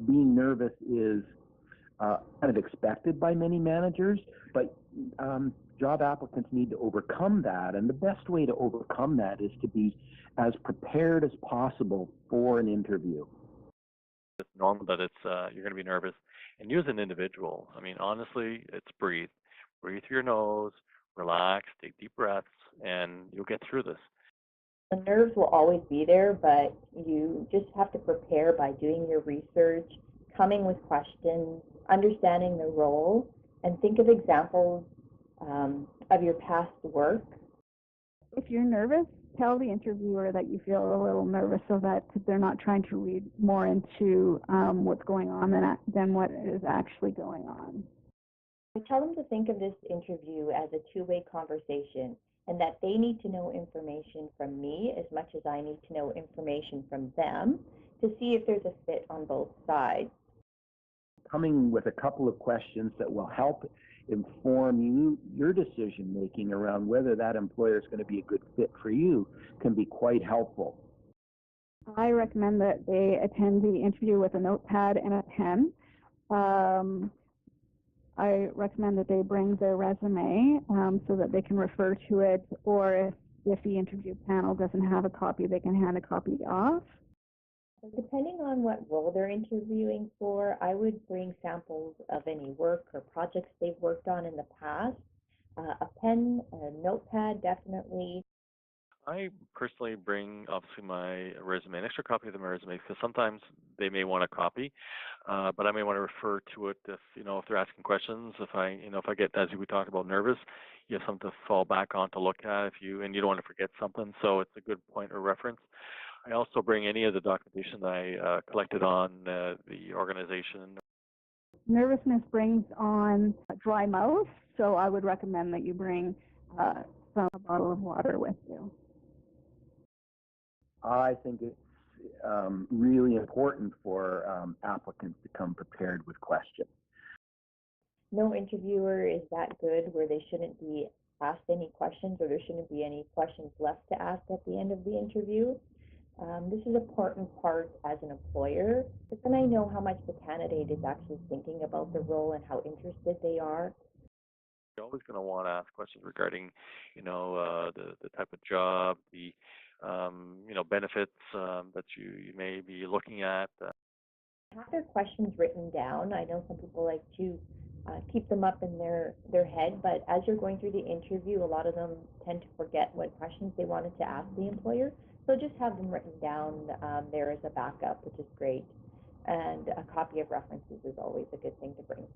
being nervous is kind of expected by many managers, but job applicants need to overcome that. And the best way to overcome that is to be as prepared as possible for an interview. It's normal that you're going to be nervous. And you as an individual, I mean, honestly, it's breathe. Breathe through your nose, relax, take deep breaths, and you'll get through this. The nerves will always be there, but you just have to prepare by doing your research, coming with questions, understanding the role, and think of examples of your past work. If you're nervous, tell the interviewer that you feel a little nervous so that they're not trying to read more into what's going on than what is actually going on. I tell them to think of this interview as a two-way conversation, and that they need to know information from me as much as I need to know information from them to see if there's a fit on both sides. Coming with a couple of questions that will help inform your decision making around whether that employer is going to be a good fit for you can be quite helpful. I recommend that they attend the interview with a notepad and a pen. I recommend that they bring their resume so that they can refer to it, or if the interview panel doesn't have a copy, they can hand a copy off. Depending on what role they're interviewing for, I would bring samples of any work or projects they've worked on in the past. A pen, a notepad, definitely. I personally bring, obviously, my resume, an extra copy of my resume, because sometimes they may want a copy, but I may want to refer to it if they're asking questions. If I get, as we talked about, nervous, you have something to fall back on to look at and you don't want to forget something. So it's a good point of reference. I also bring any of the documentation that I collected on the organization. Nervousness brings on a dry mouth, so I would recommend that you bring a bottle of water with you. I think it's really important for applicants to come prepared with questions. No interviewer is that good where they shouldn't be asked any questions, or there shouldn't be any questions left to ask at the end of the interview. This is an important part as an employer, but then I know how much the candidate is actually thinking about the role and how interested they are. You're always going to want to ask questions regarding, the type of job, the benefits that you may be looking at. Have their questions written down. I know some people like to keep them up in their head, but as you're going through the interview, a lot of them tend to forget what questions they wanted to ask the employer. So just have them written down there as a backup, which is great. And a copy of references is always a good thing to bring.